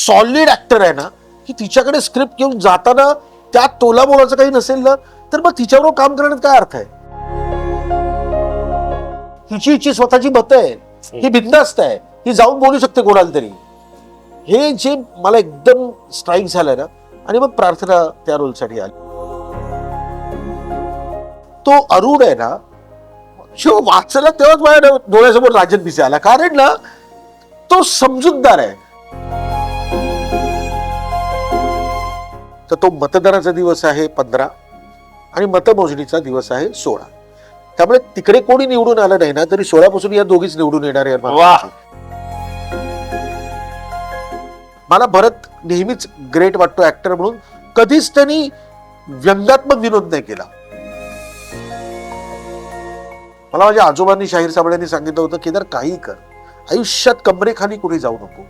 Solid actor आहे ना, की तिच्याकडे स्क्रिप्ट घेऊन जाताना त्यात तोला मोलाचं काही नसेल ना, तर मग तिच्याबरोबर काम करण्यात काय अर्थ आहे? हिची स्वतःची मतं आहे, ही बिनधास्त आहे, ही जाऊन बोलू शकते कोणाला तरी. हे जे मला एकदम स्ट्राईक झालं ना, आणि मग प्रार्थना त्या रोलसाठी आली. तो अरुण आहे ना, जो वाचला तेव्हाच माझ्या डोळ्यासमोर राजन भिसे आला, कारण ना तो समजूतदार आहे. तर तो मतदानाचा दिवस आहे 15 आणि मतमोजणीचा दिवस आहे 16. त्यामुळे तिकडे कोणी निवडून आलं नाही ना, तरी 16 पासून या दोघीच निवडून येणार आहे. मला भरत नेहमीच ग्रेट वाटतो ऍक्टर म्हणून. कधीच त्यांनी व्यंगात्मक विनोद नाही केला. मला माझ्या आजोबांनी, शाहीर साबळेंनी सांगितलं होतं, केदार काही कर, आयुष्यात कमरेखाली कोणी जाऊ नको.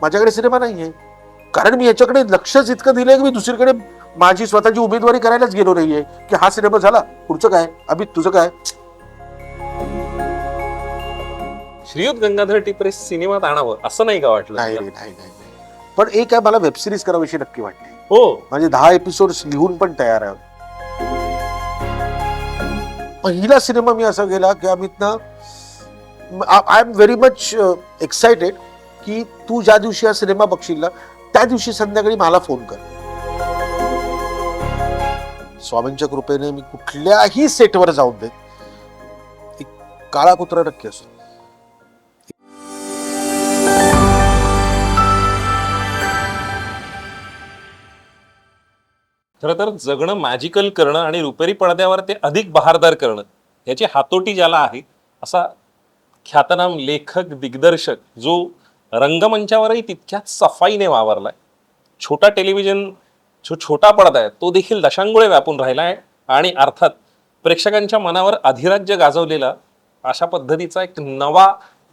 माझ्याकडे सिनेमा नाहीये, कारण मी याच्याकडे लक्षच इतकं दिलंय की मी दुसरीकडे माझी स्वतःची उमेदवारी करायलाच गेलो नाहीये, की हा सिनेमा झाला पुढचं काय, अभि तुझं काय. श्रीयुत गंगाधर टिपरे सिनेमात आणावं असं नाही का वाटलं? नाही रे, नाही. पण एक आहे, मला वेबसिरीज करावीशी नक्की वाटते. हो, म्हणजे 10 एपिसोड्स लिहून पण तयार आहे. पहिला सिनेमा मी असा गेला की अमित ना, I am very much excited की तू ज्या दिवशी हा सिनेमा बघशील ना, त्या दिवशी संध्याकाळी मला फोन कर. स्वामींच्या कृपेने मी कुठल्याही सेटवर जाऊन देत, एक काळा कुत्रा नक्की असतो. खरं तर जगणं मॅजिकल करणं आणि रुपेरी पडद्यावर ते अधिक बहारदार करणं याची हातोटी ज्याला आहे, असा ख्यातनाम लेखक दिग्दर्शक जो रंगमंचावरही तितक्याच सफाईने वावरलाय. छोटा टेलिव्हिजन, जो छोटा पडदा आहे तो देखील दशांगुळे व्यापून राहिलाय. आणि अर्थात प्रेक्षकांच्या मनावर अधिराज्य गाजवलेला अशा पद्धतीचा एक नवा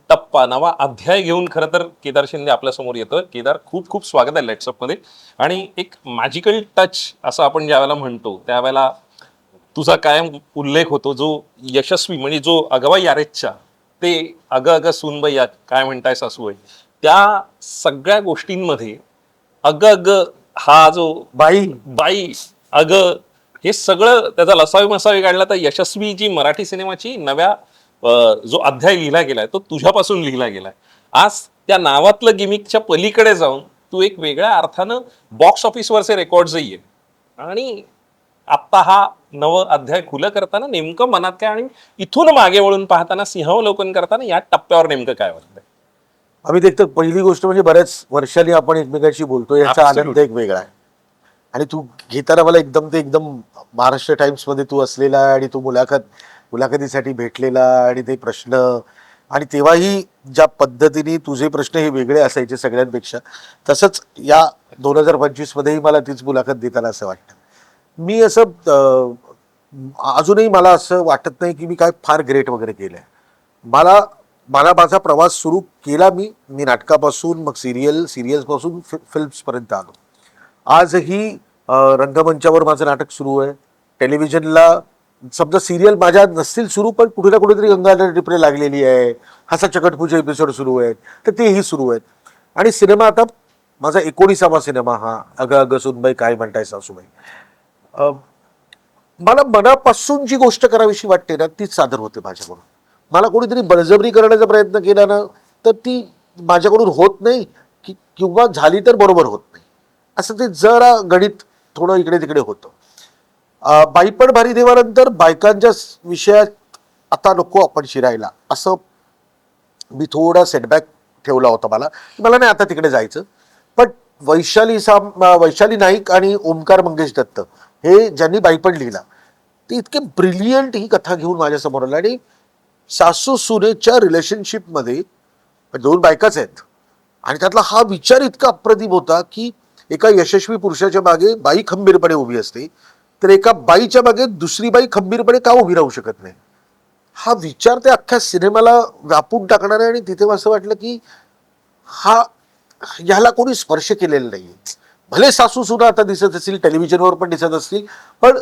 टप्पा, नवा अध्याय घेऊन खरं तर केदार शिंदे आपल्यासमोर येतोय. केदार, खूप खूप स्वागत आहे लेट्सअप मध्ये. आणि एक मॅजिकल टच असं आपण ज्यावेळेला म्हणतो त्यावेळेला तुझा कायम उल्लेख होतो, जो यशस्वी म्हणजे जो अगवा यारेच्या ते अग अग सुनबाई काय म्हणताय सासूबाई, त्या सगळ्या गोष्टींमध्ये अग अग हा जो बाई अग, हे सगळं त्याचा लसावी मसावी काढला तर यशस्वी जी मराठी सिनेमाची नव्या जो अध्याय लिहिला गेलाय तो तुझ्यापासून लिहिला गेलाय. आज त्या नावातलं गिमिकच्या पलीकडे जाऊन तू एक वेगळ्या अर्थानं बॉक्स ऑफिसवरचे रेकॉर्ड्सही आहे. आणि आत्ता हा नव अध्याय खुलं करताना नेमकं मनात काय, आणि इथून मागे वळून पाहताना सिंहावलोकन करताना या टप्प्यावर नेमकं काय वाटतंय? आम्ही देखतो, पहिली गोष्ट म्हणजे बऱ्याच वर्षांनी आपण एकमेकांशी बोलतो, याचा आनंद एक वेगळा आहे. आणि तू घेताना मला एकदम महाराष्ट्र टाइम्स मध्ये तू असलेला आणि तू मुलाखतीसाठी भेटलेला आणि ते प्रश्न, आणि तेव्हाही ज्या पद्धतीने तुझे प्रश्न हे वेगळे असायचे सगळ्यांपेक्षा, तसंच या 2025 मध्येही मला तीच मुलाखत देताना असं वाटतं. मी असं अजूनही मला असं वाटत नाही की मी काय फार ग्रेट वगैरे केलंय. मला माझा प्रवास सुरू केला मी नाटकापासून, मग सिरियल्स पासून फिल्म्स पर्यंत आलो. आजही रंगमंचावर माझं नाटक सुरू आहे. टेलिव्हिजनला समजा सिरियल माझ्या नसतील सुरू, पण कुठे ना कुठेतरी गंगाधर टिपरे लागलेली आहे, हसा चकटपूचे एपिसोड सुरू आहेत, तर तेही सुरू आहेत. आणि सिनेमा आता माझा 19वा सिनेमा हा अग अग सुनबाई काय म्हणताय सासूबाई. मला मनापासून जी गोष्ट करावीशी वाटते ना, तीच सादर होते माझ्याकडून. मला कोणीतरी बळजबरी करण्याचा प्रयत्न केला ना, तर ती माझ्याकडून होत नाही, किंवा झाली तर बरोबर होत नाही. असं ते जरा गणित थोडं इकडे तिकडे होतं. बाईपण भारी देवानंतर बायकांच्या विषयात आता नको आपण शिरायला, असं मी थोडा सेटबॅक ठेवला होता. मला नाही आता तिकडे जायचं. पण वैशाली नाईक आणि ओमकार मंगेश दत्त हे ज्यांनी बाईपण लिहिला, ते इतके ब्रिलियंट ही कथा घेऊन माझ्यासमोर आले. आणि सासू सुनेच्या रिलेशनशिपमध्ये 2 बायकाच आहेत, आणि त्यातला हा विचार इतका अप्रतिम होता की एका यशस्वी पुरुषाच्या मागे बाई खंबीरपणे उभी असते, तर एका बाईच्या मागे दुसरी बाई खंबीरपणे का उभी राहू शकत नाही. हा विचार त्या अख्ख्या सिनेमाला व्यापून टाकणार आहे. आणि तिथे असं वाटलं की ह्याला कोणी स्पर्श केलेला नाही. भले सासू सुना आता दिसत असतील, टेलिव्हिजनवर पण दिसत असतील, पण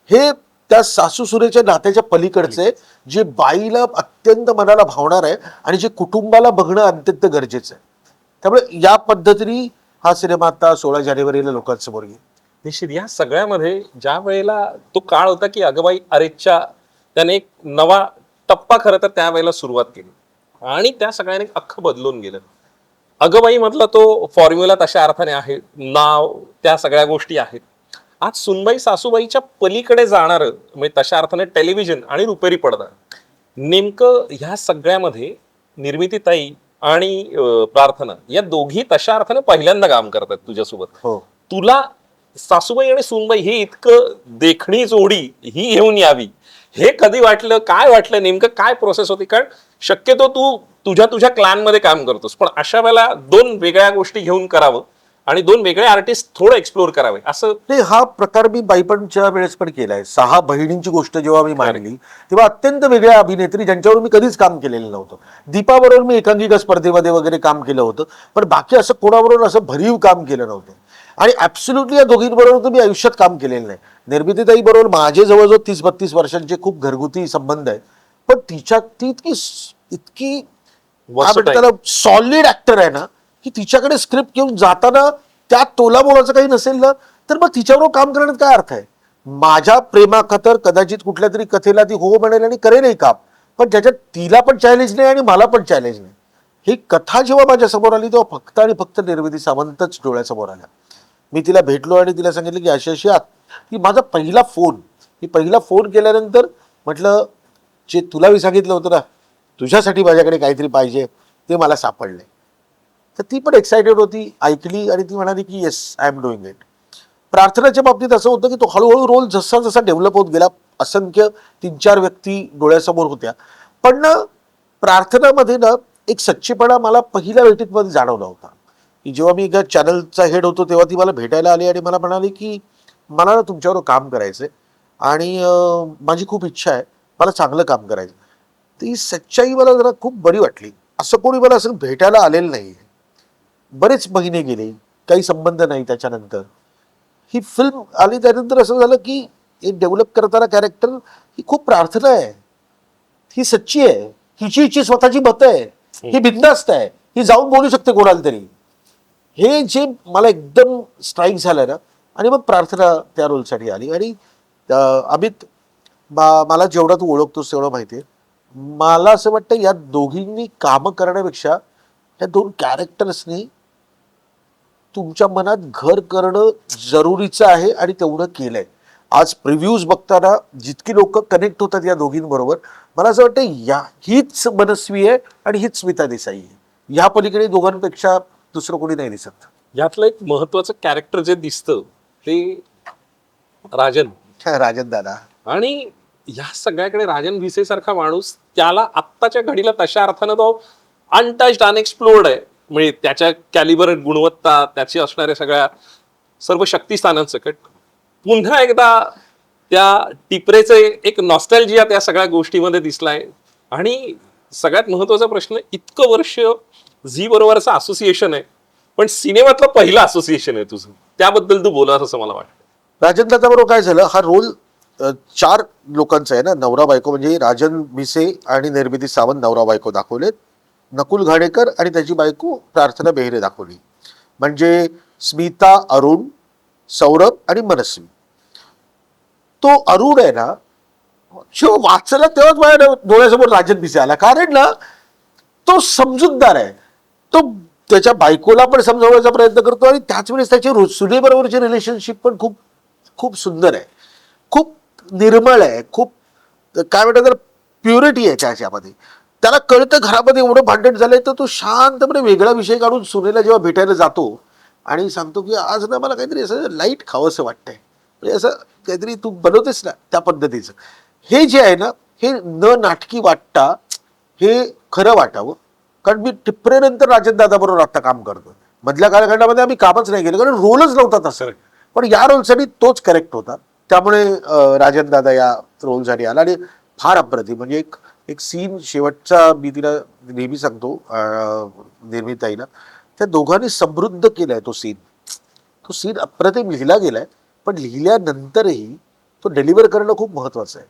हे त्या सासू सुनेच्या नात्याच्या पलीकडचं आहे, जे बाईला अत्यंत मनाला भावणार आहे आणि जे कुटुंबाला बघणं अत्यंत गरजेचं आहे. त्यामुळे या पद्धतीने हा सिनेमा आता 16 जानेवारीला लोकांसमोर येईल. निश्चित या सगळ्यामध्ये ज्या वेळेला तो काळ होता की अगबाई अरेच्या त्याने एक नवा टप्पा खरं तर त्यावेळेला सुरुवात केली आणि त्या सगळ्याने अख्खं बदलून गेलं. अगबाई मधला तो फॉर्म्युला तशा अर्थाने आहे, नाव त्या सगळ्या गोष्टी आहेत. आज सुनबाई सासूबाईच्या पलीकडे जाणार म्हणजे तशा अर्थाने टेलिव्हिजन आणि रुपेरी पडदा नेमकं ह्या सगळ्यामध्ये निर्मितीताई आणि प्रार्थना या दोघी तशा अर्थाने पहिल्यांदा काम करतात तुझ्यासोबत. हो, तुला सासूबाई आणि सूनबाई हे इतकं देखणी जोडी ही घेऊन यावी हे कधी वाटलं, काय वाटलं, नेमकं काय प्रोसेस होती? कारण शक्यतो तू तुझ्या क्लॅन मध्ये काम करतोस, पण अशा वेळेला दोन वेगळ्या गोष्टी घेऊन करावं आणि दोन वेगळे आर्टिस्ट थोडं एक्सप्लोर करावे असं. नाही, हा प्रकार मी बाईपणच्या वेळेस पण केलाय. 6 बहिणींची गोष्ट जेव्हा मी मांडली तेव्हा अत्यंत वेगळ्या अभिनेत्री ज्यांच्यावर मी कधीच काम केलेलं नव्हतं. दीपाबरोबर मी एकांकिका स्पर्धेमध्ये वगैरे काम केलं होतं, पण बाकी असं कोणाबरोबर असं भरीव काम केलं नव्हतं. आणि ऍब्सोल्युटली या दोघींबरोबर तर मी आयुष्यात काम केलेलं नाही. निर्मितीताई बरोबर माझे जवळजवळ 30-32 वर्षांचे खूप घरगुती संबंध आहेत, पण ती इतकी त्याला सॉलिड ऍक्टर आहे ना, की तिच्याकडे स्क्रिप्ट घेऊन जाताना त्यात तोलामोलाचं काही नसेल ना, तर मग तिच्याबरोबर काम करण्यात काय अर्थ आहे? माझ्या प्रेमाखातर कदाचित कुठल्या तरी कथेला ती हो म्हणेल आणि करेलही काम, पण ज्याच्यात तिला पण चॅलेंज नाही आणि मला पण चॅलेंज नाही. ही कथा जेव्हा माझ्या समोर आली तेव्हा फक्त आणि फक्त निर्मिती सावंतच डोळ्यासमोर आल्या. मी तिला भेटलो आणि तिला सांगितलं की अशी की माझा पहिला फोन, मी पहिला फोन केल्यानंतर म्हटलं, जे तुला मी सांगितलं होतं ना तुझ्यासाठी माझ्याकडे काहीतरी पाहिजे ते मला सापडलंय. तर ती पण एक्सायटेड होती, ऐकली आणि ती म्हणाली की yes, I am doing it. प्रार्थनाच्या बाबतीत असं होतं की तो हळूहळू रोल जसा जसा डेव्हलप होत गेला, असंख्य 3-4 व्यक्ती डोळ्यासमोर होत्या, पण ना प्रार्थनामध्ये ना एक सच्चेपणा मला पहिल्या भेटीत मध्ये जाणवला होता. की जेव्हा मी एका चॅनलचा हेड होतो तेव्हा ती मला भेटायला आली आणि मला म्हणाली की मला ना तुमच्यावर काम करायचंय आणि माझी खूप इच्छा आहे, मला चांगलं काम करायचं. ती सच्चाई मला जरा खूप बरी वाटली. असं कोणी मला असं भेटायला आलेलं नाही. बरेच महिने गेले, काही संबंध नाही. त्याच्यानंतर ही फिल्म आली, त्यानंतर असं झालं की एक डेव्हलप करताना कॅरेक्टर ही खूप प्रार्थना आहे, ही सच्ची आहे, हिची स्वतःची मतं आहे, ही बिनधास्त आहे, ही जाऊन बोलू शकते कोणाला तरी. हे जे मला एकदम स्ट्राईक झालं ना, आणि मग प्रार्थना त्या रोलसाठी आली. आणि अमित, मला जेवढा तू ओळखतोस तेवढं माहिती आहे, मला असं वाटतं या दोघींनी कामं करण्यापेक्षा या दोन कॅरेक्टर्सनी तुमच्या मनात घर करणं जरुरीचं आहे आणि तेवढं केलंय. आज प्रिव्ह्यूज बघताना जितकी लोक कनेक्ट होतात या दोघींबरोबर, मला असं वाटतं हीच मनस्वी आहे आणि हीच स्मिता देसाई आहे. ह्या पलीकडे दोघांपेक्षा दुसरं कोणी नाही दिसत. यातलं एक महत्वाचं कॅरेक्टर जे दिसतं ते राजन दादा. आणि या सगळ्याकडे राजन भिसे सारखा माणूस, त्याला आत्ताच्या घडीला तशा अर्थानं तो अनटच्ड अनएक्सप्लोर्ड आहे. म्हणजे त्याच्या कॅलिबर गुणवत्ता, त्याची असणाऱ्या सगळ्या सर्व शक्तिस्थानांसकट पुन्हा एकदा त्या टिपरेचं एक नॉस्टॅल्जिया त्या सगळ्या गोष्टीमध्ये दिसलाय. आणि सगळ्यात महत्वाचा प्रश्न, इतकं वर्ष झी बरोबरचं असोसिएशन आहे, पण सिनेमातलं पहिलं असोसिएशन आहे तुझं, त्याबद्दल तू बोलास असं मला वाटतं. राजन दादा बरोबर काय झालं, हा रोल 4 लोकांचा आहे ना, नवरा बायको, म्हणजे राजन भिसे आणि निर्मिती सावंत नवरा बायको दाखवलेत, नकुल घाणेकर आणि त्याची बायको प्रार्थना बेहरे दाखवली, म्हणजे स्मिता, अरुण, सौरभ आणि मनस्वी. तो अरुण आहे ना, जो वाचला तेव्हाच माझ्या डोळ्यासमोर राजन भिसे आला. कारण ना तो समजूतदार आहे, तो त्याच्या बायकोला पण समजावण्याचा प्रयत्न करतो आणि त्याच वेळेस त्याची सुनेबरोबरची रिलेशनशिप पण खूप खूप सुंदर आहे, खूप निर्मळ आहे, खूप काय म्हणतात तर प्युरिटी आहे त्याच्यामध्ये. त्याला कळतं घरामध्ये एवढं भांडण झालंय, तर तो शांतपणे वेगळा विषय काढून सुनेला जेव्हा भेटायला जातो आणि सांगतो की आज ना मला काहीतरी असं लाईट खावंसं वाटतंय, म्हणजे असं काहीतरी तू बनवतेस ना त्या पद्धतीचं. हे जे आहे ना, हे न नाटकी वाटता हे खरं वाटावं. कारण मी टिपरेनंतर राजनदादा बरोबर आता काम करतो. मधल्या कालखंडामध्ये आम्ही कामच नाही केलं कारण रोलच नव्हता तसं, पण या रोलसाठी तोच करेक्ट होता. त्यामुळे राजनदादा या रोलसाठी आला आणि फार अप्रतिम. म्हणजे एक सीन शेवटचा मी तिला नेहमी सांगतो निर्मिताईला, त्या दोघांनी समृद्ध केलाय तो सीन. तो सीन अप्रतिम लिहिला गेलाय, पण लिहिल्यानंतरही तो डिलिव्हर करणं खूप महत्वाचं आहे.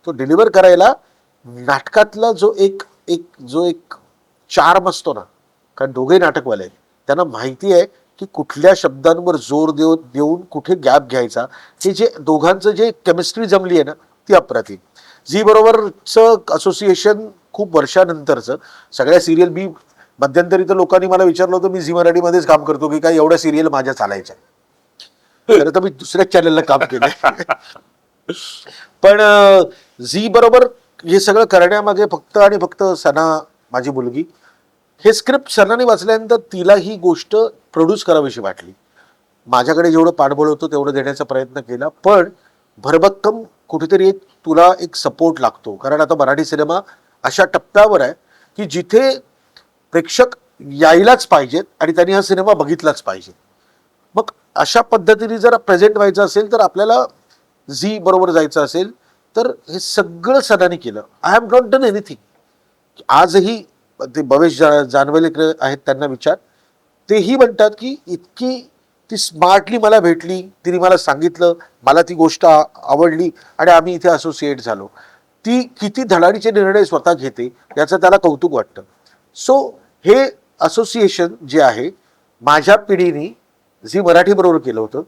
तो डिलिव्हर करायला नाटकातला जो एक चार्म असतो ना, कारण दोघे नाटकवाले आहेत, त्यांना माहिती आहे की कुठल्या शब्दांवर जोर देऊन कुठे गॅप घ्यायचा. हे जे दोघांचं जे केमिस्ट्री जमली आहे ना, ती अप्रतिम. झी बरोबरचं असोसिएशन खूप वर्षानंतरचं. सगळ्या सिरियल मी मध्यंतरी तर लोकांनी मला विचारलं होतं मी झी मराठीमध्येच काम करतो की काय एवढ्या सिरियल माझ्या चालायच्या. खरं तर मी दुसऱ्याच चॅनलला काम केलं. पण झी बरोबर हे सगळं करण्यामागे फक्त आणि फक्त सना, माझी मुलगी, हे स्क्रिप्ट सनाने वाचल्यानंतर तिला ही गोष्ट प्रोड्यूस करावीशी वाटली. माझ्याकडे जेवढं पाठबळ होतं तेवढं देण्याचा प्रयत्न केला, पण भरभक्कम कुठेतरी तुला एक सपोर्ट लागतो. कारण आता मराठी सिनेमा अशा टप्प्यावर आहे की जिथे प्रेक्षक यायलाच पाहिजेत आणि त्यांनी हा सिनेमा बघितलाच पाहिजे. मग अशा पद्धतीने जर प्रेझेंट व्हायचं असेल तर आपल्याला झी बरोबर जायचं असेल तर हे सगळं सनाने केलं. I have not done anything. आजही ते भवेश जानवेलेकर आहेत, त्यांना विचार, तेही म्हणतात की इतकी ती स्मार्टली मला भेटली, तिने मला सांगितलं, मला ती गोष्ट आवडली आणि आम्ही इथे असोसिएट झालो. ती किती धडाडीचे निर्णय स्वतः घेते याचं त्याला कौतुक वाटतं. सो हे असोसिएशन जे आहे माझ्या पिढीने झी मराठी बरोबर केलं होतं,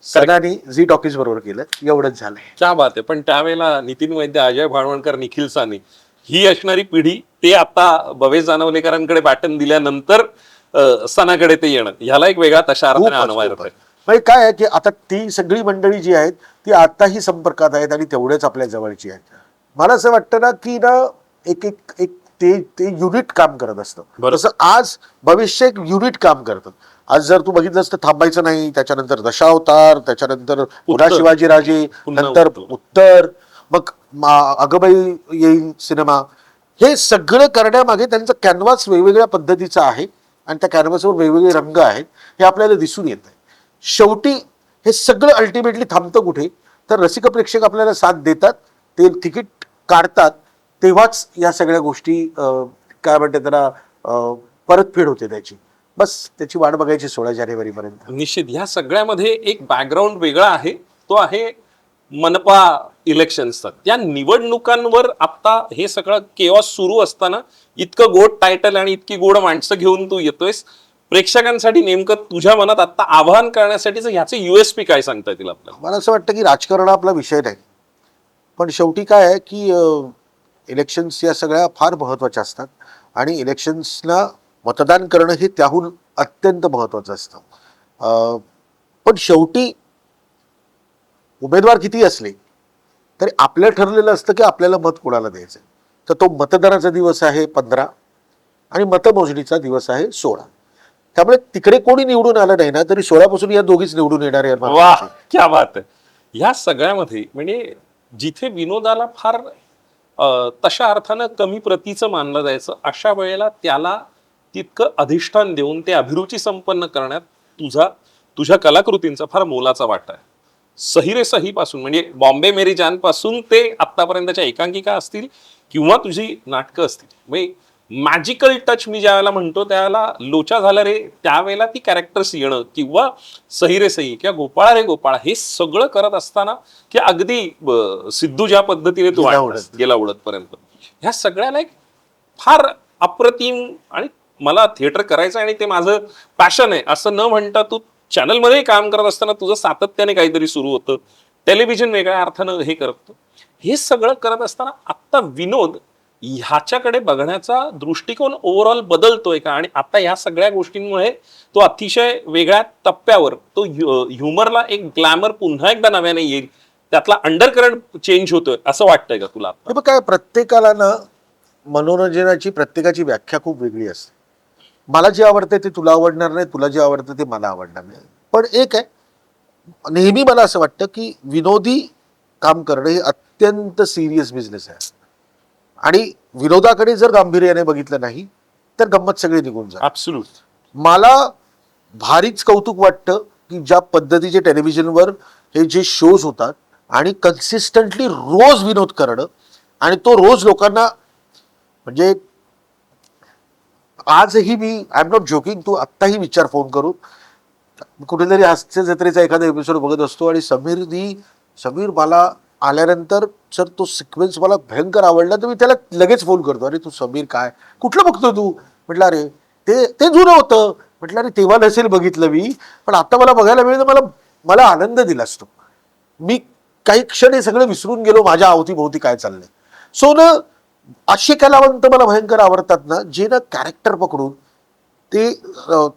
सनानी झी टॉकीज बरोबर केलं, एवढंच झालंय. क्या बात आहे. पण त्यावेळेला नितीन वैद्य, अजय भाळवणकर, निखिल साने ही असणारी पिढी, ते आता भवेश जानवलेकरांकडे बॅटन दिल्यानंतर सनाकडे ते येणं, ह्याला एक वेगळा तशा अर्थाने अनवाय होतोय. म्हणजे काय आहे की आता ती सगळी मंडळी जी आहेत ती आताही संपर्कात आहेत आणि तेवढेच आपल्या जवळची आहेत. मला असं वाटतं ना की ना एक एक एक ते युनिट काम करत असतं. तसं आज भविष्य एक युनिट काम करतं. आज जर तू बघितलंस तर थांबायचं नाही, त्याच्यानंतर दशावतार, त्याच्यानंतर पुन्हा शिवाजीराजे, नंतर उत्तर, मग अगबाई येईल सिनेमा. हे सगळं करण्यामागे त्यांचं कॅनव्हास वेगवेगळ्या पद्धतीचं आहे आणि त्या कॅनव्हासवर वेगवेगळे रंग आहेत हे आपल्याला दिसून येत आहे. शेवटी हे सगळं अल्टिमेटली थांबतं कुठे, तर रसिक प्रेक्षक आपल्याला साथ देतात, ते तिकीट काढतात, तेव्हाच या सगळ्या गोष्टी काय म्हणते त्याला परतफेड होते त्याची. बस त्याची वाट बघायची 16 जानेवारीपर्यंत. निश्चित ह्या सगळ्यामध्ये एक बॅकग्राऊंड वेगळा आहे, तो आहे मनपा इलेक्शन्सचा. त्या निवडणुकांवर आता हे सगळं केओस सुरू असताना इतकं गोड टायटल आणि इतकी गोड माणसं घेऊन तू येतोयस. प्रेक्षकांसाठी नेमकं तुझ्या मनात आता आवाहन करण्यासाठीच ह्याचे USP काय सांगता येतील आपल्याला? मला असं वाटतं की राजकारण आपला विषय नाही, पण शेवटी काय आहे की इलेक्शन्स या सगळ्या फार महत्त्वाच्या असतात आणि इलेक्शन्सला मतदान करणं हे त्याहून अत्यंत महत्त्वाचं असतं. पण शेवटी उमेदवार किती असले तरी आपलं ठरलेलं असतं की आपल्याला मत कोणाला द्यायचं. तर तो मतदानाचा दिवस आहे 15 आणि मतमोजणीचा दिवस आहे 16. त्यामुळे तिकडे कोणी निवडून आलं नाही ना तरी 16 पासून या दोघीच निवडून येणार आहे. वाह, क्या बात आहे. ह्या सगळ्यामध्ये म्हणजे जिथे विनोदाला फार तशा अर्थानं कमी प्रतीचं मानलं जायचं, अशा वेळेला त्याला तितकं अधिष्ठान देऊन ते अभिरुची संपन्न करण्यात तुझ्या कलाकृतींचा फार मोलाचा वाटा आहे. सही रे सही पासून म्हणजे बॉम्बे मेरी जान पासून ते आतापर्यंतच्या एकांकिका असतील किंवा तुझी नाटकं असतील, म्हणजे मॅजिकल टच मी ज्यावेळेला म्हणतो त्यावेळेला लोचा झाला रे, त्यावेळेला ती कॅरेक्टर्स येणं, किंवा सही रे सही किंवा गोपाळा रे गोपाळा, हे सगळं करत असताना की अगदी सिद्धू ज्या पद्धतीने तू गेला उडत पर्यंत, ह्या सगळ्याला एक फार अप्रतिम, आणि मला थिएटर करायचं आणि ते माझं पॅशन आहे असं न म्हणता तू चॅनलमध्ये काम करत असताना तुझं सातत्याने काहीतरी सुरू होतं, टेलिव्हिजन वेगळ्या अर्थानं हे करतो. हे सगळं करत असताना आत्ता विनोद ह्याच्याकडे बघण्याचा दृष्टिकोन ओव्हरऑल बदलतोय का? आणि आता ह्या सगळ्या गोष्टींमुळे तो अतिशय वेगळ्या टप्प्यावर तो ह्युमरला एक ग्लॅमर पुन्हा एकदा नव्याने येईल, त्यातला अंडरकरंट चेंज होतोय असं वाटतंय का तुला? काय प्रत्येकाला ना मनोरंजनाची प्रत्येकाची व्याख्या खूप वेगळी असते. मला जे आवडतं ते तुला आवडणार नाही, तुला जे आवडतं ते मला आवडणार नाही. पण एक आहे, नेहमी मला असं वाटतं की विनोदी काम करणं हे अत्यंत सिरियस बिझनेस आहे आणि विनोदाकडे जर गांभीर्याने बघितलं नाही तर गंमत सगळी निघून जाते. ऍब्सोल्यूट. मला भारीच कौतुक वाटतं की ज्या पद्धतीचे टेलिव्हिजनवर हे जे शोज होतात आणि कन्सिस्टंटली रोज विनोद करणं आणि तो रोज लोकांना, म्हणजे आजही मी आय एम नॉट जोकिंग, तू आत्ताही विचार फोन करून कुठेतरी हास्य जत्रेचा एखादा एपिसोड बघत असतो आणि समीरनी समीर मला आल्यानंतर जर तो सिक्वेन्स मला भयंकर आवडला तर मी त्याला लगेच फोन करतो, अरे तू समीर काय कुठलं बघतो तू? म्हटलं अरे ते ते जुनं होतं. म्हटलं अरे तेव्हा नसेल बघितलं मी, पण आता मला बघायला मिळेल, मला मला आनंद दिला असतो. मी काही क्षण हे सगळं विसरून गेलो माझ्या अवतीभोवती काय चाललंय. सो ना असे कलावंत मला भयंकर आवडतात ना, जे ना कॅरेक्टर पकडून ते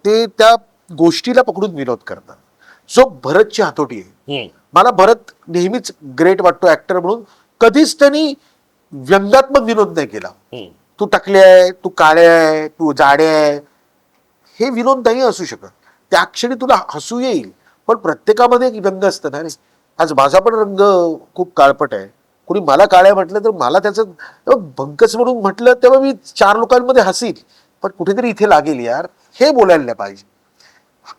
ते त्या गोष्टीला पकडून विनोद करतात. जो भरतची हातोटी आहे, मला भरत नेहमीच ग्रेट वाटतो ऍक्टर म्हणून. कधीच त्यांनी व्यंगात्मक विनोद नाही केला. तू टकले आहे, तू काळे आहे, तू जाडे आहे, हे विनोद नाही असू शकत. त्या क्षणी तुला हसू येईल, पण प्रत्येकामध्ये एक व्यंग असतं ना रे. आज माझा पण रंग खूप काळपट आहे, कोणी मला काळ्या म्हटलं तर मला त्याचं भंकस म्हणून म्हटलं तेव्हा मी 4 लोकांमध्ये हसील, पण कुठेतरी इथे लागेल यार, हे बोलायला नाही पाहिजे.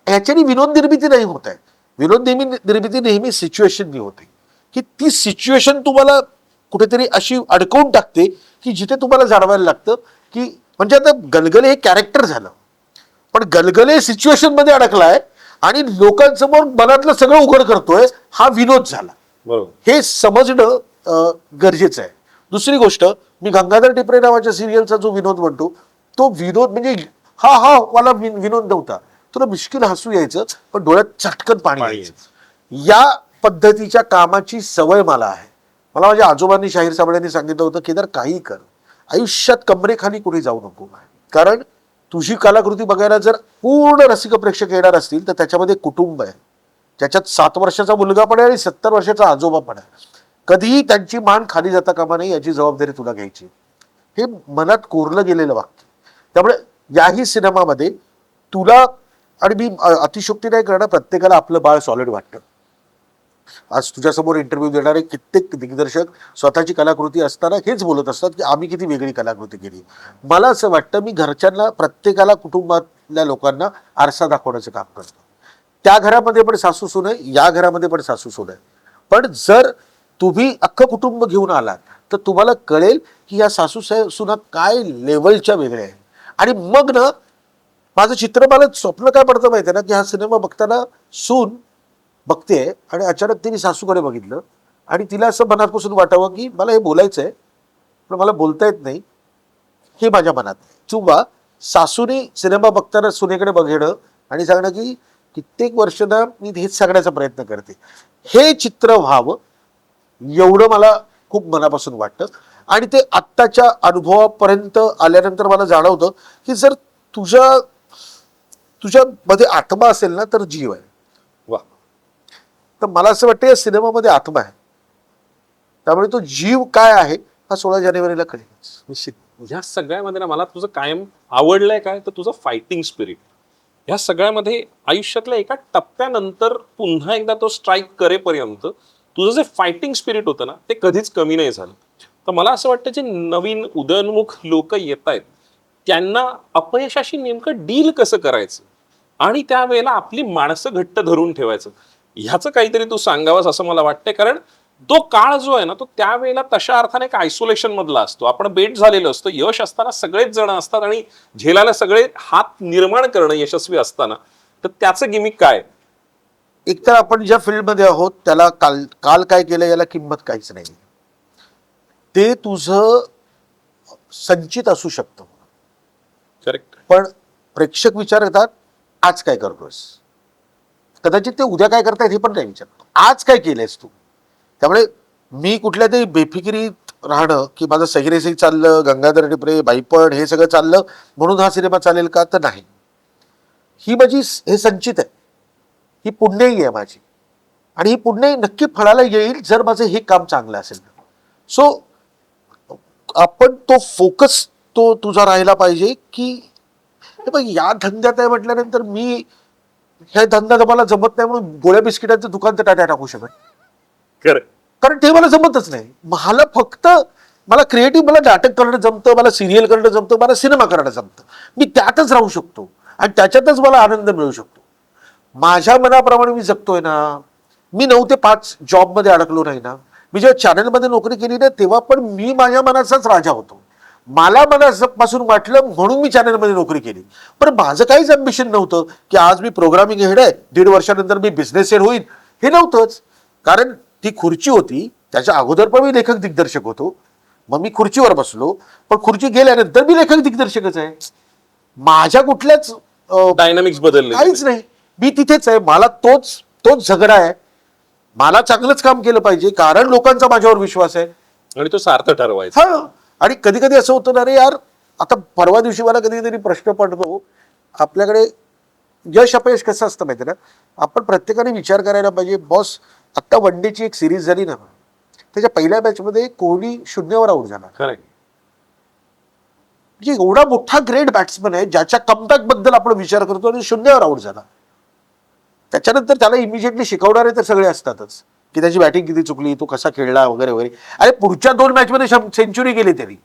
ह्याच्याने विनोद निर्मिती नाही होत आहे. विनोद निर्मिती नेहमी सिच्युएशननी होते, की ती सिच्युएशन तुम्हाला कुठेतरी अशी अडकवून टाकते की जिथे तुम्हाला जाणवायला लागतं की म्हणजे आता गलगले हे कॅरेक्टर झालं, पण गलगले सिच्युएशन मध्ये अडकलाय आणि लोकांसमोर मनातलं सगळं उघड करतोय, हा विनोद झाला. बरोबर. हे समजणं गरजेचं आहे. दुसरी गोष्ट, मी गंगाधर टिपरे नावाच्या सिरियलचा जो विनोद म्हणतो, तो विनोद म्हणजे हा हा वाला विनोद नव्हता. तुला मिश्किल हसू यायचं, पण डोळ्यात चटकन पाणी यायचं. या पद्धतीच्या कामाची सवय मला आहे. मला माझ्या आजोबांनी, शाहीर साबळेंनी सांगितलं होतं, केदार काही कर, आयुष्यात कमरेखाली कुठे जाऊ नको, कारण तुझी कलाकृती बघायला जर पूर्ण रसिक प्रेक्षक येणार असतील तर त्याच्यामध्ये कुटुंब आहे, ज्याच्यात 7 वर्षाचा मुलगा पण आहे आणि 70 वर्षाचा आजोबा पण आहे. कधीही त्यांची मान खाली जाता कामा नये, याची जबाबदारी तुला घ्यायची. हे मनात कोरलं गेलेलं वाक्य. त्यामुळे याही सिनेमामध्ये तुला, आणि मी अतिशोक्ती नाही करणार, प्रत्येकाला आपलं बाळ सॉलिड वाटतं. आज तुझ्यासमोर इंटरव्ह्यू देणारे कित्येक दिग्दर्शक स्वतःची कलाकृती असताना हेच बोलत असतात की आम्ही किती वेगळी कलाकृती केली. मला असं वाटतं, मी घरच्यांना, प्रत्येकाला, कुटुंबातल्या लोकांना आरसा दाखवण्याचं काम करतो. त्या घरामध्ये पण सासू सून आहे, या घरामध्ये पण सासू सून आहे, पण जर तुम्ही अख्खं कुटुंब घेऊन आलात तर तुम्हाला कळेल की या सासू सुना काय लेवलच्या वेगळ्या आहे. आणि मग ना माझं चित्र, मला स्वप्न काय पडतं माहिती आहे ना, की हा सिनेमा बघताना सून बघते आणि अचानक तिने सासूकडे बघितलं आणि तिला असं मनापासून वाटावं की मला हे बोलायचंय पण मला बोलता येत नाही, हे माझ्या मनात. किंवा सासूने सिनेमा बघताना सुनेकडे बघणं आणि सांगणं की कित्येक वर्ष ना मी हेच सांगण्याचा प्रयत्न करते, हे चित्र व्हावं, एवढं मला खूप मनापासून वाटतं. आणि ते आत्ताच्या अनुभवापर्यंत आल्यानंतर मला जाणवतं की जर तुझ्यामध्ये आत्मा असेल ना तर जीव आहे. वा. तर मला असं वाटतं या सिनेमामध्ये आत्मा आहे, त्यामुळे तो जीव काय आहे हा 16 जानेवारीला कळेल. निश्चित. ह्या सगळ्यामध्ये ना मला तुझं कायम आवडलंय काय तर तुझं फायटिंग स्पिरिट. ह्या सगळ्यामध्ये आयुष्यातल्या एका टप्प्यानंतर पुन्हा एकदा तो स्ट्राईक करेपर्यंत तुझं जे फायटिंग स्पिरिट होतं ना ते कधीच कमी नाही झालं. तर मला असं वाटतं जे नवीन उदयोन्मुख लोक येत आहेत त्यांना अपयशाशी नेमकं डील कसं करायचं आणि त्यावेळेला आपली माणसं घट्ट धरून ठेवायचं ह्याचं काहीतरी तू सांगावंस असं मला वाटतंय. कारण तो काळ जो आहे ना तो त्यावेळेला तशा अर्थाने एक आयसोलेशन मधला असतो. आपण बेट झालेलो असतो. यश असताना सगळेच जण असतात आणि झेलायला सगळे हात निर्माण करणं यशस्वी असताना. तर त्याचं गिमिक काय? एकतर आपण ज्या फील्डमध्ये आहोत त्याला काल काय केलं याला किंमत काहीच नाही. ते तुझं संचित असू शकतं, करेक्ट, पण प्रेक्षक विचारतात आज काय करतोयस, कदाचित ते उद्या काय करतायत हे पण नाही विचारतो, आज काय केलंयस तू. त्यामुळे मी कुठल्या तरी बेफिकिरीत राहणं की माझं सहिरेसही चाललं, गंगाधर टिपरे, बाईपण हे सगळं चाललं म्हणून हा सिनेमा चालेल का, तर नाही. ही माझी हे संचित आहे, ही पुण्याई आहे माझी, आणि ही पुण्याई नक्की फळाला येईल जर माझं हे काम चांगलं असेल. सो आपण तो फोकस तो तुझा राहिला पाहिजे की या धंद्यात आहे म्हटल्यानंतर मी ह्या धंदा मला जमत नाही म्हणून गोळ्या बिस्किटांचं दुकान तर टाटा टाकू शकत, कारण ते मला जमतच नाही. मला फक्त मला क्रिएटिव्ह, मला नाटक करणं जमतं, मला सिरियल करणं जमतं, मला सिनेमा करणं जमतं. मी त्यातच राहू शकतो आणि त्याच्यातच मला आनंद मिळू शकतो. माझ्या मनाप्रमाणे मी जगतोय ना. मी 9 ते 5 जॉबमध्ये अडकलो नाही ना. मी जेव्हा चॅनलमध्ये नोकरी केली ना तेव्हा पण मी माझ्या मनाचाच राजा होतो. मला मनापासून वाटलं म्हणून मी चॅनलमध्ये नोकरी केली. पण माझं काहीच अम्बिशन नव्हतं की आज मी प्रोग्रामिंग हेड आहे, 1.5 वर्षानंतर मी बिझनेस हेड होईल, हे नव्हतंच. कारण ती खुर्ची होती, त्याच्या अगोदर पण मी लेखक दिग्दर्शक होतो, मग मी खुर्चीवर बसलो, पण खुर्ची गेल्यानंतर मी लेखक दिग्दर्शकच आहे. माझ्या कुठल्याच डायनामिक्स बदलले काहीच नाही, मी तिथेच आहे. मला तोच तोच झगडा आहे. मला चांगलंच काम केलं पाहिजे कारण लोकांचा माझ्यावर विश्वास आहे. आणि तो सार्थ ठरवायचा. हा, आणि कधी कधी असं होतं ना रे यार, आता परवा दिवशी मला कधीतरी प्रश्न पडतो, आपल्याकडे यश अपयश कसं असतं माहिती ना, आपण प्रत्येकाने विचार करायला पाहिजे. बॉस, आत्ता वन डेची एक सिरीज झाली ना, त्याच्या पहिल्या मॅचमध्ये कोहली 0वर आउट झाला. खरंय. म्हणजे एवढा मोठा ग्रेट बॅट्समन आहे ज्याच्या कमबॅक बद्दल आपण विचार करतो आणि 0वर आउट झाला. त्याच्यानंतर त्याला इमिजिएटली शिकवणारे तर सगळे असतातच की त्याची बॅटिंग किती चुकली, तो कसा खेळला वगैरे वगैरे. अरे पुढच्या 2 मॅचमध्ये सेंचुरी केली त्यांनी.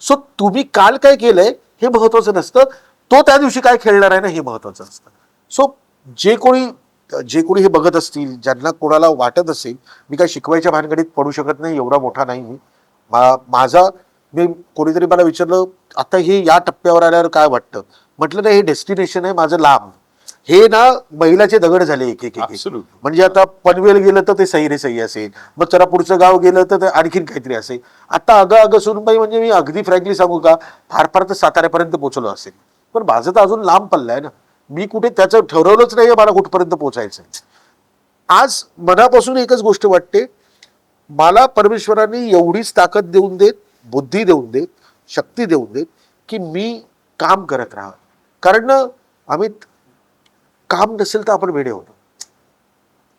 सो तुम्ही काल काय केलंय हे महत्वाचं नसतं, तो त्या दिवशी काय खेळणार आहे ना हे महत्वाचं असतं. सो जे कोणी हे बघत असतील, ज्यांना कोणाला वाटत असेल मी काय शिकवायच्या भानगडीत पडू शकत नाही, एवढा मोठा नाही मी. मी कोणीतरी मला विचारलं आता हे या टप्प्यावर आल्यावर काय वाटतं, म्हटलं नाही, हे डेस्टिनेशन आहे माझं लांब. हे ना महिलाचे दगड झाले एक एक एक. Absolutely. म्हणजे आता पनवेल गेलं तर ते सही रे सही असेल, मग चला पुढचं गाव गेलं तर ते आणखीन काहीतरी असेल. आता अगं सुनबाई, म्हणजे मी अगदी फ्रँकली सांगू का, फार फार तर साताऱ्यापर्यंत पोहोचलो असेल, पण माझं तर अजून लांब पल्ला आहे ना. मी कुठे त्याचं ठरवलंच नाहीये मला कुठपर्यंत पोहोचायचं. आज मनापासून एकच गोष्ट वाटते, मला परमेश्वरांनी एवढीच ताकद देऊन देत, बुद्धी देऊन देत, शक्ती देऊन देत की मी काम करत राहा. कारण ना अमित, काम नसेल तर आपण वेडे होतो.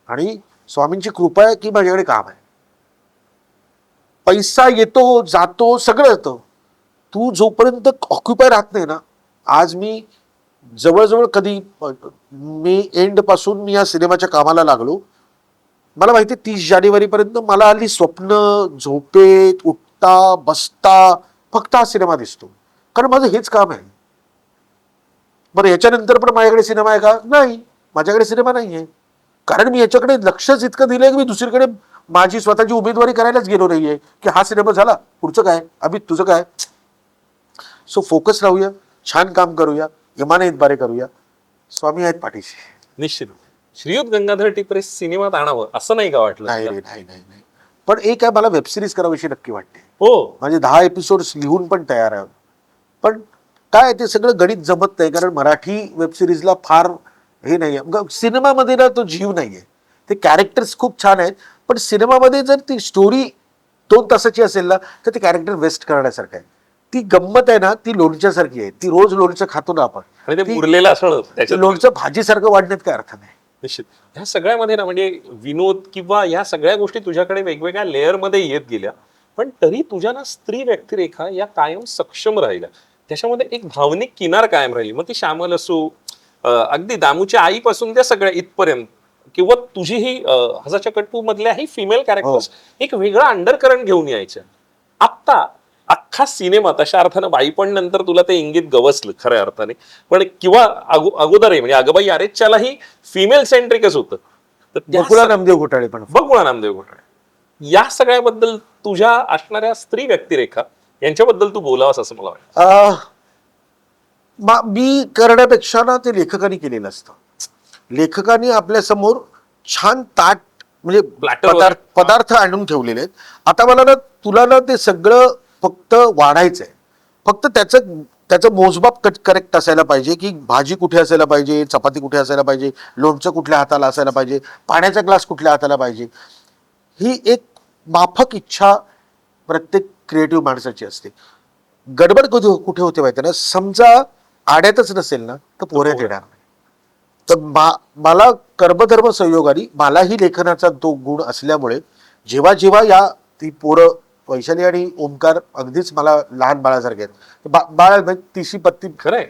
आणि स्वामींची कृपा आहे की माझ्याकडे काम आहे. पैसा येतो जातो सगळं येतं, तू जोपर्यंत ऑक्युपाय राहत नाही ना. आज मी जवळजवळ कधी मी एंड पासून मी या सिनेमाच्या कामाला लागलो, मला माहिती आहे 30 जानेवारीपर्यंत मला हल्ली स्वप्न, झोपेत उठता बसता फक्त हा सिनेमा दिसतो, कारण माझं हेच काम आहे. बरं, याच्यानंतर पण माझ्याकडे सिनेमा आहे का? नाही, माझ्याकडे सिनेमा नाही आहे, कारण मी याच्याकडे लक्षच इतकं दिलंय की मी दुसरीकडे माझी स्वतःची उमेदवारी करायलाच गेलो नाहीये की हा सिनेमा झाला पुढचं काय, अमित तुझं काय. सो फोकस राहूया, छान काम करूया, इमाने इतबारे करूया, स्वामी आहेत पाठीशी. निश्चित. श्रीयुत गंगाधर टिपरे सिनेमात आणावं असं नाही का वाटलं? नाही रे, नाही नाही नाही. पण एक आहे, मला वेबसिरीज करावीशी नक्की वाटते. हो, म्हणजे 10 एपिसोड्स लिहून पण तयार आहे. पण काय ते सगळं गणित जमत नाही, कारण मराठी वेबसिरीजला फार हे नाहीये. सिनेमामध्ये ना तो जीव नाहीये. ते कॅरेक्टर्स खूप छान आहेत, पण सिनेमामध्ये जर ती स्टोरी 2 तासाची असेल ना तर ते कॅरेक्टर वेस्ट करण्यासारखं आहे. ती गंमत आहे ना, ती लोणच्यासारखी आहे. ती रोज लोणचं खातो ना आपण, आणि ते उरलेलं असं त्याच्यात लोणचं भाजीसारखं वाढण्यात काय अर्थ नाही. निश्चित. ह्या सगळ्यामध्ये ना म्हणजे विनोद किंवा ह्या सगळ्या गोष्टी तुझ्याकडे वेगवेगळ्या लेअरमध्ये येत गेल्या, पण तरी तुझ्या ना स्त्री व्यक्तिरेखा या कायम सक्षम राहिल्या. त्याच्यामध्ये एक भावनिक किनार कायम राहिली. मग ती श्यामल असो, अगदी दामूच्या आईपासून त्या सगळ्या इथपर्यंत, किंवा तुझी ही हसाच्या कट्टू मधल्या ही फिमेल कॅरेक्टर्स एक वेगळा अंडरकरंट घेऊन यायच्या. आत्ता अख्खा सिनेमा तशा अर्थानं बाईपण नंतर तुला ते इंगित गवसलं खऱ्या अर्थाने, पण किंवा अगोदरही म्हणजे अगबाई अरेच्च्यालाही फिमेल सेंट्रिकच होतं. तर बकुळा नामदेव घोटाळे पण बकुळा नामदेव घोटाळे, या सगळ्याबद्दल तुझ्या असणाऱ्या स्त्री व्यक्तिरेखा यांच्याबद्दल तू बोलावंस असं मला वाटतं. मी करण्यापेक्षा ना ते लेखकांनी केलेलं असतं. लेखकांनी आपल्या समोर छान ताट म्हणजे Platter पदार्थ आणून ठेवलेले आहेत. आता मला ना तुला ना ते सगळं फक्त वाढायचंय. फक्त त्याचं मोजमाप करेक्ट असायला पाहिजे की भाजी कुठे असायला पाहिजे, चपाती कुठे असायला पाहिजे, लोणचं कुठल्या हाताला असायला पाहिजे, पाण्याचा ग्लास कुठल्या हाताला पाहिजे. ही एक माफक इच्छा प्रत्येक क्रिएटिव्ह माणसाची असते. गडबड कुठे होते माहिती ना, समजा आड्यातच नसेल ना तर पोऱ्यात येणार नाही. तर मला कर्मधर्म संयोगाने मलाही लेखनाचा तो गुण असल्यामुळे जेव्हा जेव्हा या ती पोरं वैशाली आणि ओंकार अगदीच मला लहान बाळासारखे आहेत. बाळ तीशी पत्ती खरंय,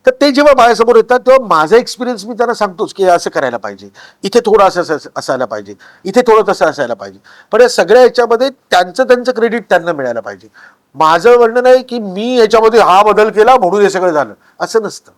तर ते जेव्हा माझ्यासमोर येतात तेव्हा माझा एक्सपिरियन्स मी त्यांना सांगतोच की असं करायला पाहिजे, इथे थोडं असं असायला पाहिजे, इथे थोडं तसं असायला पाहिजे. पण या सगळ्या याच्यामध्ये त्यांचं क्रेडिट त्यांना मिळायला पाहिजे. माझं वर्णन आहे की मी याच्यामध्ये हा बदल केला म्हणून हे सगळं झालं असं नसतं.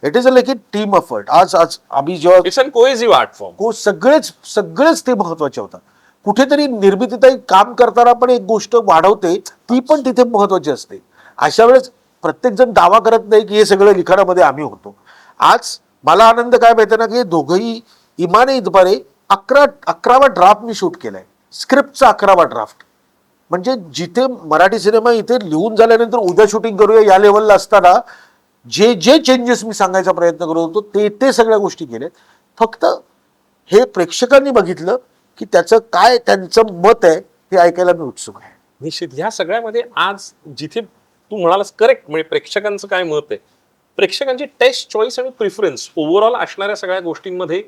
It is a like team effort. आज आम्ही जेव्हा it's an cohesive art form, सगळेच ते महत्वाचे होतात. कुठेतरी निर्मितीताई काम करताना पण एक गोष्ट वाढवते, ती पण तिथे महत्वाची असते. अशा वेळेस प्रत्येक जण दावा करत नाही की हे सगळं लिखाणामध्ये आम्ही होतो. आज मला आनंद काय माहिती ना की हे दोघंही इमाने इतबारे 11वा ड्राफ्ट मी शूट केलाय, स्क्रिप्टचा 11वा ड्राफ्ट. म्हणजे जिथे मराठी सिनेमा इथे लिहून झाल्यानंतर उद्या शूटिंग करूया या लेवलला असताना जे जे चेंजेस मी सांगायचा प्रयत्न करत होतो ते सगळ्या गोष्टी केल्यात. फक्त हे प्रेक्षकांनी बघितलं की त्याचं काय त्यांचं मत आहे हे ऐकायला मी उत्सुक आहे. निश्चित ह्या सगळ्यामध्ये आज जिथे तू म्हणालास करेक्ट, म्हणजे प्रेक्षकांचं काय मत आहे, प्रेक्षकांची टेस्ट चॉईस आणि प्रिफरन्स ओव्हरऑल असणाऱ्या सगळ्या गोष्टींमध्ये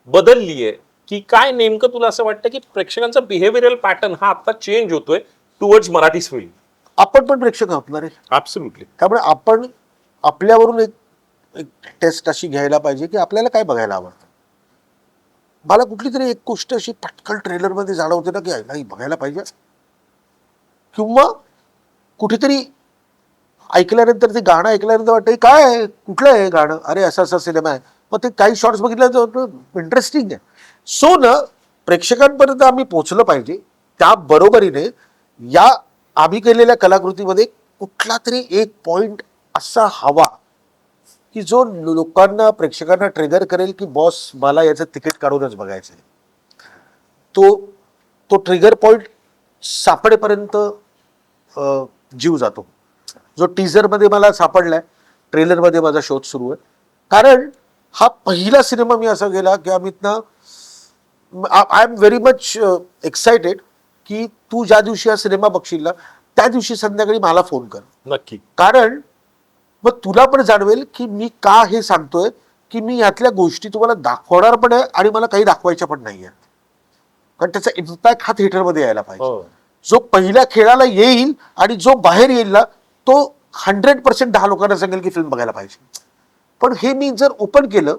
बदलली आहे की काय? नेमकं तुला असं वाटतं की प्रेक्षकांचा बिहेव्हिअरल पॅटर्न हा आता चेंज होतोय टुवर्ड्स मराठी फिल्म? आपण पण प्रेक्षक आहोत ना रे, ऍब्सोल्युटली. त्यामुळे आपण आपल्यावरून एक टेस्ट अशी घ्यायला पाहिजे की आपल्याला काय बघायला आवडतं. मला कुठली तरी एक गोष्ट अशी पटकन ट्रेलरमध्ये जाणवते ना की नाही बघायला पाहिजे, किंवा कुठेतरी ऐकल्यानंतर ते गाणं ऐकल्यानंतर वाटतं काय आहे, कुठलं आहे गाणं, अरे असा असा सिनेमा आहे, मग ते काही शॉर्ट्स बघितल्यानंतर इंटरेस्टिंग आहे. सो ना प्रेक्षकांपर्यंत आम्ही पोहोचलं पाहिजे. त्या बरोबरीने या आम्ही केलेल्या कलाकृतीमध्ये कुठला तरी एक पॉइंट असा हवा की जो लोकांना प्रेक्षकांना ट्रिगर करेल की बॉस मला याचं तिकीट काढूनच बघायचं आहे. तो ट्रिगर पॉइंट सापडेपर्यंत जीव जातो. जो टीजरमध्ये मला सापडलाय, ट्रेलरमध्ये माझा शोध सुरू आहे. कारण हा पहिला सिनेमा मी असा गेला की अमितनं I am very much excited की तू ज्या दिवशी हा सिनेमा बघशील ना त्या दिवशी संध्याकाळी मला फोन कर. नक्की. कारण मग तुला पण जाणवेल की मी का हे सांगतोय की मी यातल्या गोष्टी तुम्हाला दाखवणार पण आहे आणि मला काही दाखवायच्या पण नाहीये. कारण त्याचा इम्पॅक्ट हा थिएटरमध्ये यायला पाहिजे. जो पहिल्या खेळाला येईल आणि जो बाहेर येईल ना तो 100% 10 लोकांना सांगेल की फिल्म बघायला पाहिजे. पण हे मी जर ओपन केलं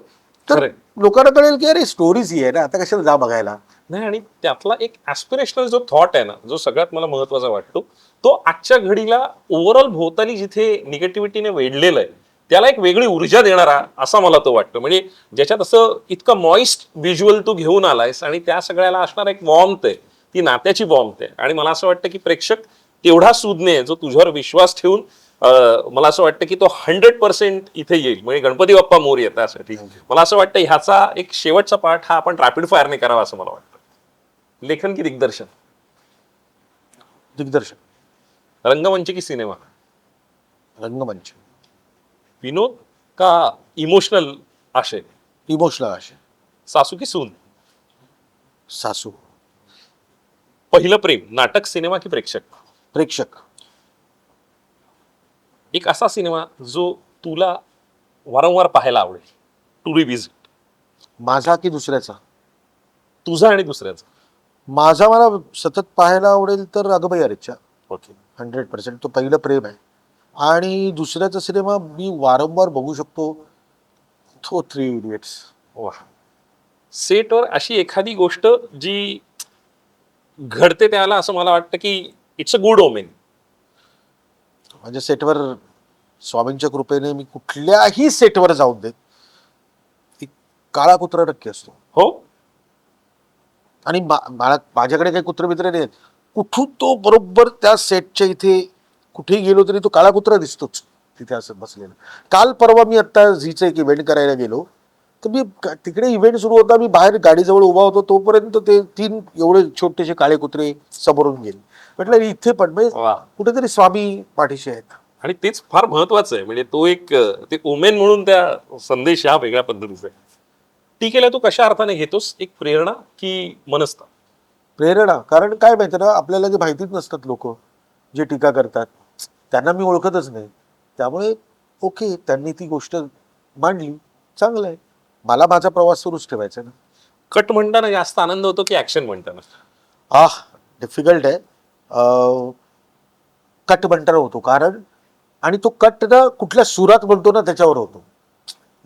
तर खरंय. लोकांना कळेल की अरे स्टोरीज ही आहे ना, आता कशाला जा बघायला. नाही, आणि त्यातला एक ऍस्पिरेशनल जो थॉट आहे ना, जो सगळ्यात मला महत्वाचा वाटतो, तो आजच्या घडीला ओव्हरऑल भोवताली जिथे निगेटिव्हिटीने वेढलेलं आहे त्याला एक वेगळी ऊर्जा देणारा असा मला तो वाटतो. म्हणजे ज्याच्यात असं इतकं मॉइस्ट व्हिज्युअल तू घेऊन आलायस आणि त्या सगळ्याला असणार एक वॉर्मथ आहे, ती नात्याची वॉर्मथ आहे. आणि मला असं वाटतं की प्रेक्षक तेवढा सुज्ञ आहे जो तुझ्यावर विश्वास ठेवून मला असं वाटतं की तो 100% इथे येईल. म्हणजे गणपती बाप्पा मोरया. त्यासाठी मला असं वाटतं ह्याचा एक शेवटचा पार्ट हा आपण रॅपिड फायरने करावा असं मला वाटतं. लेखन की दिग्दर्शन? दिग्दर्शन. रंगमंच की सिनेमा? रंगमंच. विनोद का इमोशनल आशय? इमोशनल आशय. सासू की सून? सासू. पहिलं प्रेम नाटक, सिनेमा की प्रेक्षक? प्रेक्षक. एक असा सिनेमा जो तुला वारंवार पाहायला आवडेल, टू रिव्हिजिट? माझा की दुसऱ्याचा? तुझा आणि दुसऱ्याचा. माझा मला सतत पाहायला आवडेल तर अगबाई अरेच्चा. ओके. 100% तो पहिलं प्रेम आहे. आणि दुसऱ्याचा सिनेमा मी वारंवार बघू शकतो तो 3 इडियट्स. वा. सेटवर अशी एखादी गोष्ट जी घडते त्याला असं मला वाटतं की इट्स अ गुड ओमेन. म्हणजे सेटवर स्वामींच्या कृपेने मी कुठल्याही सेटवर जाऊन देत एक काळा कुत्रा नक्की असतो. हो. आणि माझ्याकडे काही कुत्रे मित्र नाही, कुठून तो बरोबर त्या सेटच्या इथे कुठेही गेलो तरी तो काळा कुत्रा दिसतोच तिथे असं बसलेला. काल परवा मी आता झीचं एक इव्हेंट करायला गेलो तर मी तिकडे इव्हेंट सुरू होता, मी बाहेर गाडीजवळ उभा होतो तोपर्यंत ते 3 एवढे छोटेसे काळे कुत्रे समोरून गेले. म्हटलं इथे पण म्हणजे कुठेतरी स्वामी पाठीशी आहेत. आणि तेच फार महत्वाचं आहे. म्हणजे तो एक ते ओमेन म्हणून त्या संदेश हा वेगळ्या पद्धतीचा आहे. टीकेला तू कशा अर्थाने घेतोस? एक प्रेरणा की मनस्ता? प्रेरणा. कारण काय माहिती ना, आपल्याला ते माहितीच नसतात लोक जे टीका करतात, त्यांना मी ओळखतच नाही. त्यामुळे ओके, त्यांनी ती गोष्ट मांडली, चांगलं आहे. मला माझा प्रवास सुरूच ठेवायचा ना. कट म्हणताना जास्त आनंद होतो की ऍक्शन म्हणताना? डिफिकल्ट आहे. कट म्हणताना होतो, कारण आणि तो कट ना कुठल्या सुरात म्हणतो ना त्याच्यावर होतो.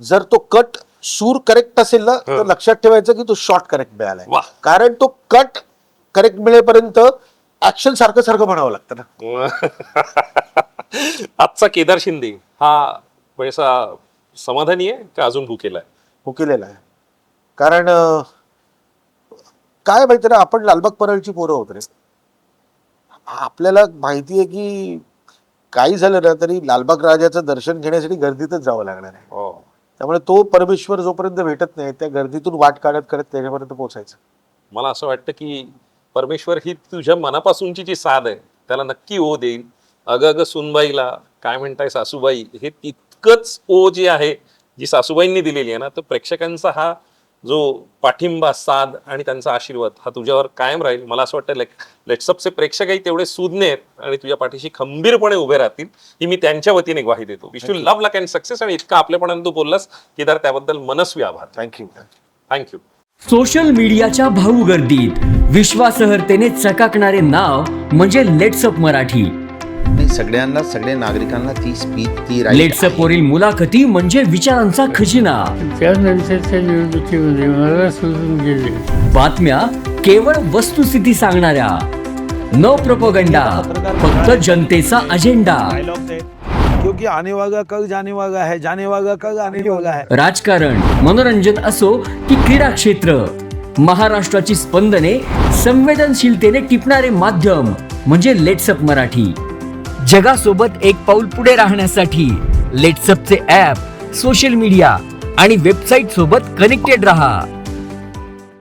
जर तो कट सूर करेक्ट असेल ना तर लक्षात ठेवायचं की तो शॉट करेक्ट मिळालाय. कारण तो कट करेक्ट मिळेपर्यंत ऍक्शन सारखं सारखं म्हणावं लागतं ना. आजचा केदार शिंदे हा पैसा समाधानी आहे का अजून भुकेला आहे? भुकेलेला आहे. कारण काय माहिती ना, आपण लालबाग परळची पोरं होत रे. आपल्याला माहिती आहे की काही झालं ना तरी लालबाग राजाचं दर्शन घेण्यासाठी गर्दीतच जावं लागणार आहे. त्यामुळे तो परमेश्वर जोपर्यंत भेटत नाही त्या गर्दीतून वाट काढत करत त्याच्यापर्यंत पोहोचायचं. मला असं वाटतं की परमेश्वर ही तुझ्या मनापासूनची जी साध आहे त्याला नक्की ओ देईल. अग अग सुनबाईला काय म्हणताय सासूबाई, हे तितकंच ओ जे आहे जी सासूबाईंनी दिलेली आहे ना, तर प्रेक्षकांचा हा जो पाठिंबा, साथ आणि त्यांचा आशीर्वाद हा तुझ्यावर कायम राहील. मला असं वाटतं लेट्सअपचे प्रेक्षकही तेवढे सुज्ञ आहेत आणि तुझ्या पाठीशी खंबीरपणे उभे राहतील ही मी त्यांच्या वतीने ग्वाही देतो. Wish you love, luck and success. आणि इतका आपल्यापणाने तू बोललास केदार, त्याबद्दल मनस्वी आभार. थँक्यू. थँक्यू. सोशल मीडियाच्या भाऊ गर्दीत विश्वासार्हतेने चकाकणारे नाव म्हणजे लेट्सअप मराठी. नाही, सगळ्यांना, सगळ्या नागरिकांना ती स्पीच, ती right लेट्सअप आहे. वरील मुलाखती म्हणजे विचारांचा खजिना. त्यानंतरच्या निवडणुकीमध्ये मला सोडून गेले. बातम्या केवळ वस्तुस्थिती सांगणाऱ्या, न प्रोपगंडा, फक्त जनतेचा अजेंडा. क्योंकि आने वाला कल जाने वाला है, जाने वाला कल आने वाला है. राजकारण, मनोरंजन असो की क्रीडा क्षेत्र, महाराष्ट्राची स्पंदने संवेदनशीलतेने टिपणारे माध्यम म्हणजे लेट्सअप मराठी. जगासोबत एक पाऊल पुढे राहण्यासाठी लेट्सअपचे ॲप, सोशल मीडिया आणि वेबसाईट सोबत कनेक्टेड रहा.